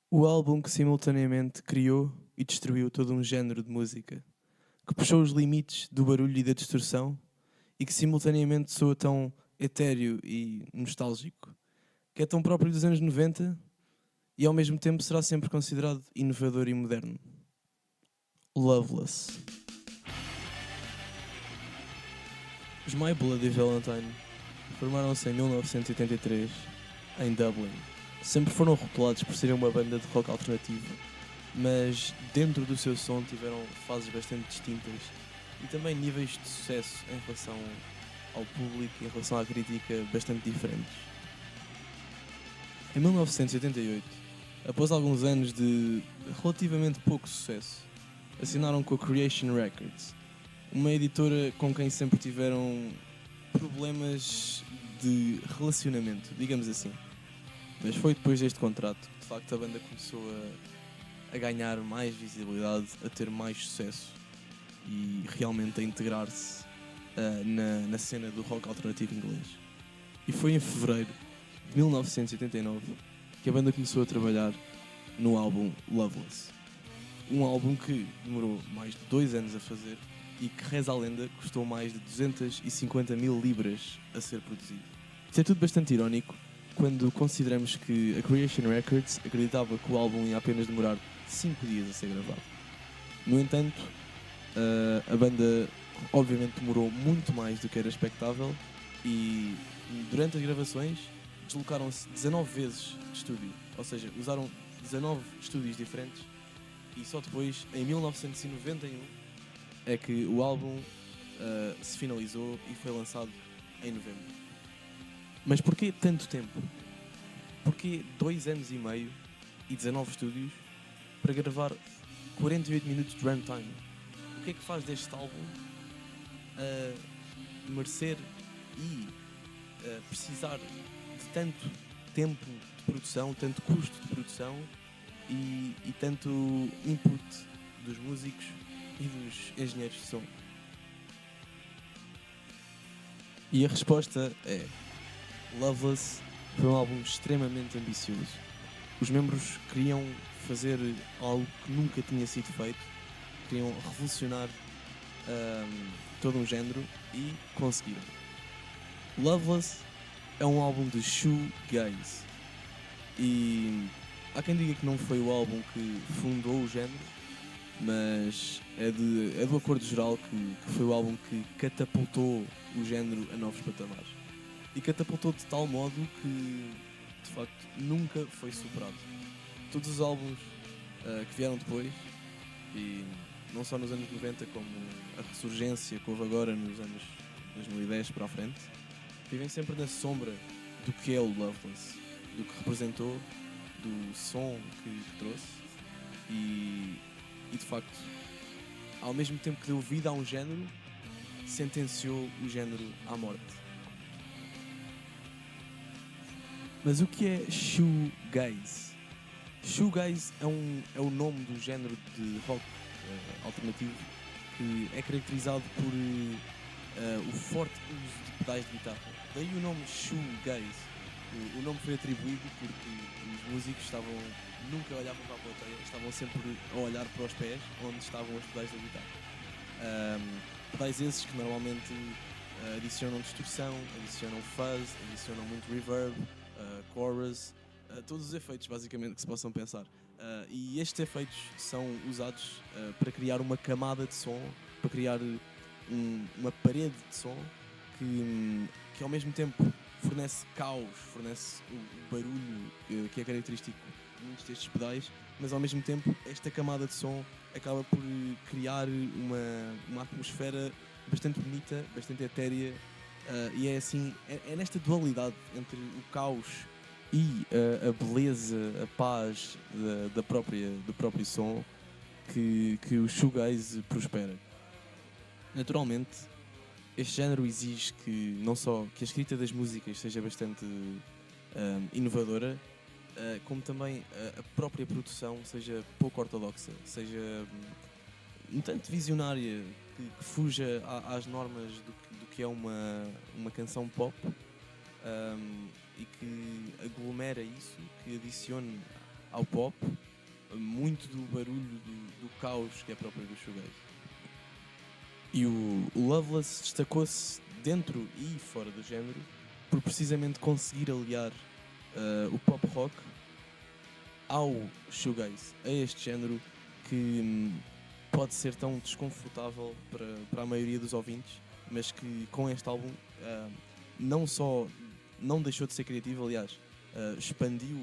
O álbum que simultaneamente criou e destruiu todo um género de música, que puxou os limites do barulho e da distorção e que simultaneamente soa tão etéreo e nostálgico, que é tão próprio dos anos 90 e ao mesmo tempo será sempre considerado inovador e moderno. Loveless. Os My Bloody Valentine formaram-se em 1983 em Dublin. Sempre foram rotulados por serem uma banda de rock alternativo, mas dentro do seu som tiveram fases bastante distintas e também níveis de sucesso em relação ao público e em relação à crítica bastante diferentes. Em 1988, após alguns anos de relativamente pouco sucesso, assinaram com a Creation Records, uma editora com quem sempre tiveram problemas de relacionamento, digamos assim. Mas foi depois deste contrato que de facto a banda começou a ganhar mais visibilidade, a ter mais sucesso e realmente a integrar-se na cena do rock alternativo inglês. E foi em fevereiro de 1989 que a banda começou a trabalhar no álbum Loveless. Um álbum que demorou mais de 2 anos a fazer e que, reza a lenda, custou mais de 250 mil libras a ser produzido. Isto é tudo bastante irónico quando consideramos que a Creation Records acreditava que o álbum ia apenas demorar 5 dias a ser gravado. No entanto, a banda obviamente demorou muito mais do que era expectável e durante as gravações deslocaram-se 19 vezes de estúdio, ou seja, usaram 19 estúdios diferentes e só depois, em 1991, é que o álbum se finalizou e foi lançado em novembro. Mas porquê tanto tempo? Porquê 2 anos e meio e 19 estúdios para gravar 48 minutos de runtime? O que é que faz deste álbum merecer e precisar de tanto tempo de produção, tanto custo de produção e tanto input dos músicos e dos engenheiros de som? E a resposta é: Loveless foi um álbum extremamente ambicioso. Os membros queriam fazer algo que nunca tinha sido feito, queriam revolucionar todo um género e conseguiram. Loveless é um álbum de shoegaze e há quem diga que não foi o álbum que fundou o género, mas é do acordo geral que foi o álbum que catapultou o género a novos patamares. E catapultou de tal modo que, de facto, nunca foi superado. Todos os álbuns que vieram depois, e não só nos anos 90, como a ressurgência que houve agora nos anos 2010 para a frente, vivem sempre na sombra do que é o Loveless, do que representou, do som que trouxe e de facto, ao mesmo tempo que deu vida a um género, sentenciou o género à morte. Mas o que é shoegaze? Shoegaze é o nome do género de rock alternativo que é caracterizado por o forte uso de pedais de guitarra. Daí o nome shoegaze. O nome foi atribuído porque os músicos nunca olhavam para a plateia, estavam sempre a olhar para os pés onde estavam os pedais da guitarra. Pedais esses que normalmente adicionam distorção, adicionam fuzz, adicionam muito reverb, chorus, todos os efeitos basicamente que se possam pensar. E estes efeitos são usados para criar uma camada de som, para criar uma parede de som que ao mesmo tempo fornece caos, fornece o barulho que é característico de muitos destes pedais, mas ao mesmo tempo esta camada de som acaba por criar uma atmosfera bastante bonita, bastante etérea, e é assim, é nesta dualidade entre o caos e a beleza, a paz do próprio som que o shoegaze prospera. Naturalmente, este género exige que não só que a escrita das músicas seja bastante inovadora, como também a própria produção seja pouco ortodoxa, seja um tanto visionária, que fuja às normas do que é uma canção pop, e que aglomera isso, que adicione ao pop, muito do barulho, do caos que é próprio do shoegaze. E o Loveless destacou-se dentro e fora do género por precisamente conseguir aliar o pop rock ao shoegaze, a este género que pode ser tão desconfortável para a maioria dos ouvintes, mas que com este álbum não só não deixou de ser criativo, aliás, expandiu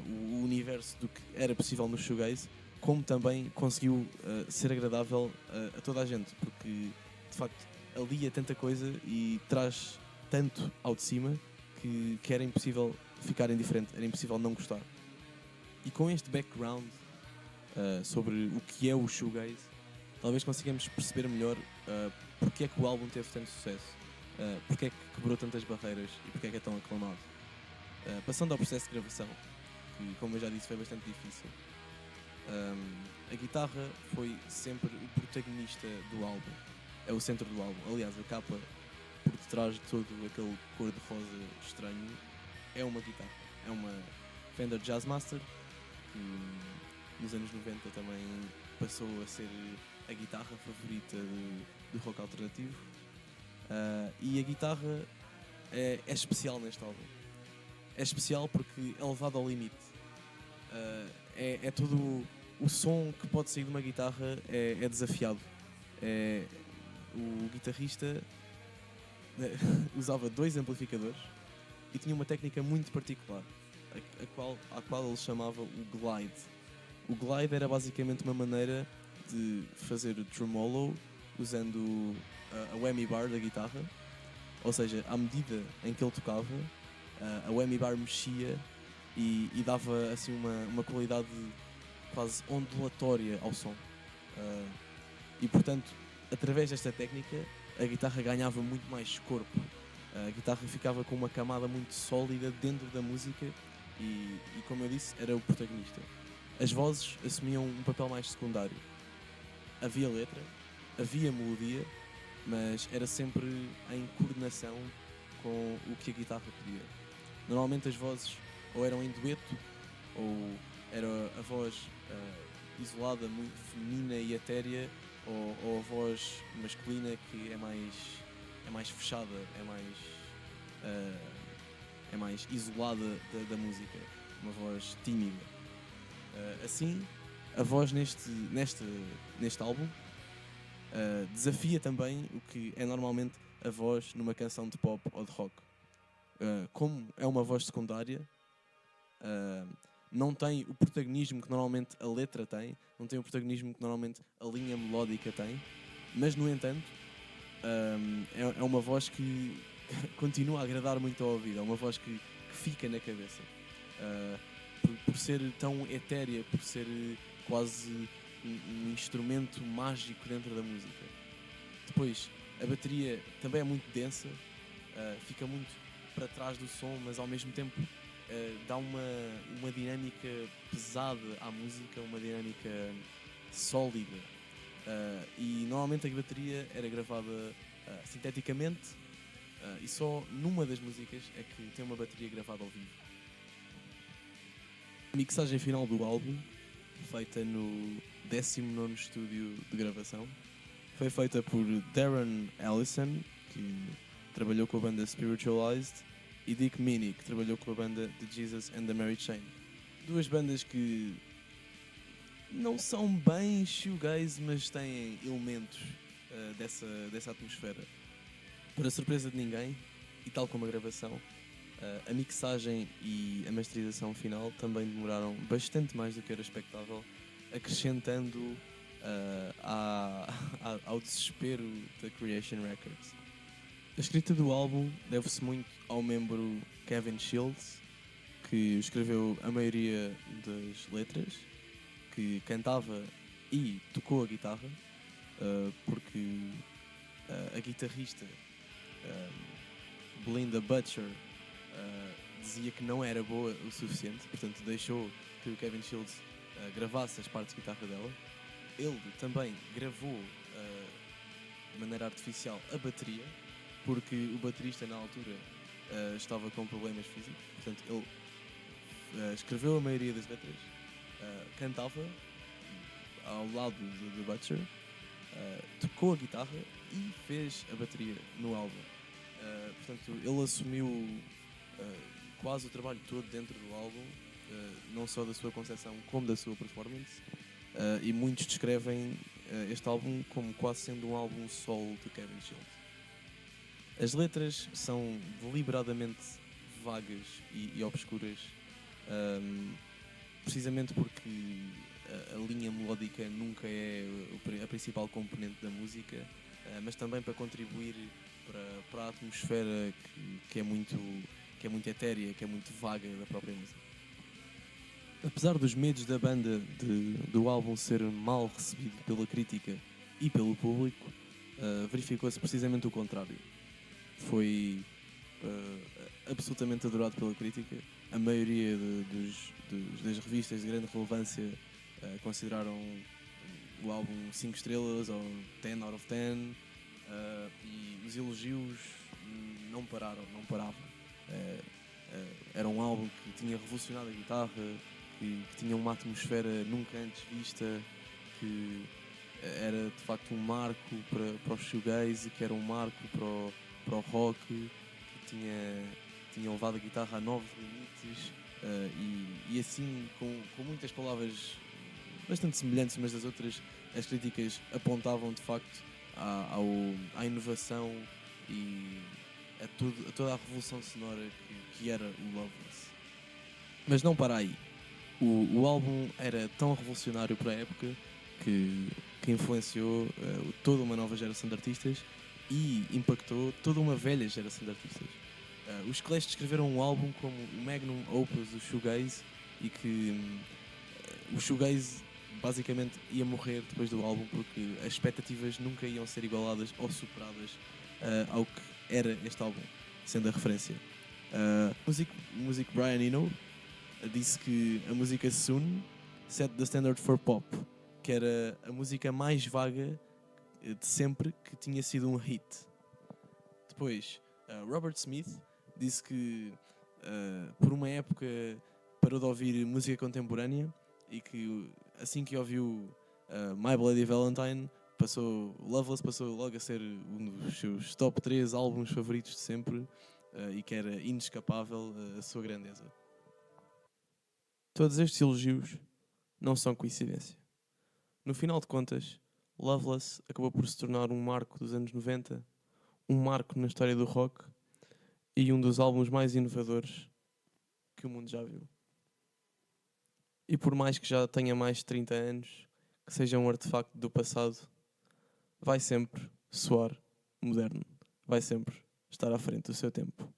o universo do que era possível no shoegaze, como também conseguiu ser agradável a toda a gente, porque de facto alia tanta coisa e traz tanto ao de cima que era impossível ficar indiferente, era impossível não gostar. E com este background sobre o que é o shoegaze, talvez consigamos perceber melhor porque é que o álbum teve tanto sucesso, porque é que quebrou tantas barreiras e porque é que é tão aclamado. Passando ao processo de gravação, que como eu já disse foi bastante difícil, a guitarra foi sempre o protagonista do álbum, é o centro do álbum. Aliás, a capa por detrás de todo aquele cor-de-rosa estranho é uma guitarra, é uma Fender Jazzmaster, que nos anos 90 também passou a ser a guitarra favorita do rock alternativo. E a guitarra é especial neste álbum. É especial porque é levado ao limite. É todo o som que pode sair de uma guitarra é desafiado. O guitarrista usava 2 amplificadores e tinha uma técnica muito particular, à qual ele chamava o glide. O glide era basicamente uma maneira de fazer o tremolo usando a whammy bar da guitarra, ou seja, à medida em que ele tocava, a whammy bar mexia e dava assim uma qualidade quase ondulatória ao som. E portanto, através desta técnica, a guitarra ganhava muito mais corpo. A guitarra ficava com uma camada muito sólida dentro da música e como eu disse, era o protagonista. As vozes assumiam um papel mais secundário. Havia letra, havia melodia, mas era sempre em coordenação com o que a guitarra pedia. Normalmente as vozes ou eram em dueto, ou era a voz isolada, muito feminina e etérea, ou a voz masculina que é mais fechada, é mais isolada da música, uma voz tímida. Assim, a voz neste álbum desafia também o que é normalmente a voz numa canção de pop ou de rock. Como é uma voz secundária, não tem o protagonismo que normalmente a letra tem, não tem o protagonismo que normalmente a linha melódica tem, mas no entanto é uma voz que continua a agradar muito ao ouvido, é uma voz que fica na cabeça, por ser tão etérea, por ser quase um instrumento mágico dentro da música. Depois, a bateria também é muito densa, fica muito para trás do som, mas ao mesmo tempo dá uma dinâmica pesada à música, uma dinâmica sólida. E normalmente a bateria era gravada sinteticamente, e só numa das músicas é que tem uma bateria gravada ao vivo. A mixagem final do álbum, feita no 19º estúdio de gravação, foi feita por Darren Allison, que trabalhou com a banda Spiritualized, e Dick Meany, que trabalhou com a banda The Jesus and the Mary Chain. Duas bandas que não são bem shoegaze, mas têm elementos dessa atmosfera. Para surpresa de ninguém, e tal como a gravação, a mixagem e a masterização final também demoraram bastante mais do que era expectável, acrescentando ao desespero da Creation Records. A escrita do álbum deve-se muito ao membro Kevin Shields, que escreveu a maioria das letras, que cantava e tocou a guitarra, porque a guitarrista Belinda Butcher dizia que não era boa o suficiente, portanto deixou que o Kevin Shields gravasse as partes de guitarra dela. Ele também gravou de maneira artificial a bateria, porque o baterista na altura estava com problemas físicos, portanto ele escreveu a maioria das letras, cantava ao lado de Butcher, tocou a guitarra e fez a bateria no álbum. Portanto, ele assumiu quase o trabalho todo dentro do álbum, não só da sua concepção como da sua performance, e muitos descrevem este álbum como quase sendo um álbum solo de Kevin Shields. As letras são deliberadamente vagas e obscuras, precisamente porque a linha melódica nunca é a principal componente da música, mas também para contribuir para a atmosfera que é muito etérea, que é muito vaga da própria música. Apesar dos medos da banda do álbum ser mal recebido pela crítica e pelo público, verificou-se precisamente o contrário. Foi absolutamente adorado pela crítica. A maioria das revistas de grande relevância consideraram o álbum 5 estrelas ou 10 out of 10, e os elogios não paravam. Era um álbum que tinha revolucionado a guitarra, que tinha uma atmosfera nunca antes vista, que era de facto um marco para o shoegaze, que era um marco para o rock, que tinha levado a guitarra a novos limites, e assim, com muitas palavras bastante semelhantes umas das outras, as críticas apontavam de facto à inovação e a toda a revolução sonora que era o Loveless. Mas não para aí. O álbum era tão revolucionário para a época que influenciou toda uma nova geração de artistas e impactou toda uma velha geração de artistas. Os Clash descreveram um álbum como o magnum opus do shoegaze, e que o shoegaze basicamente ia morrer depois do álbum, porque as expectativas nunca iam ser igualadas ou superadas ao que era este álbum, sendo a referência. O músico Brian Eno disse que a música Soon set the standard for pop, que era a música mais vaga de sempre que tinha sido um hit. Depois, Robert Smith disse que por uma época parou de ouvir música contemporânea e que assim que ouviu My Bloody Valentine, Loveless passou logo a ser um dos seus top 3 álbuns favoritos de sempre, e que era inescapável a sua grandeza. Todos estes elogios não são coincidência. No final de contas, Loveless acabou por se tornar um marco dos anos 90, um marco na história do rock e um dos álbuns mais inovadores que o mundo já viu. E por mais que já tenha mais de 30 anos, que seja um artefacto do passado, vai sempre soar moderno, vai sempre estar à frente do seu tempo.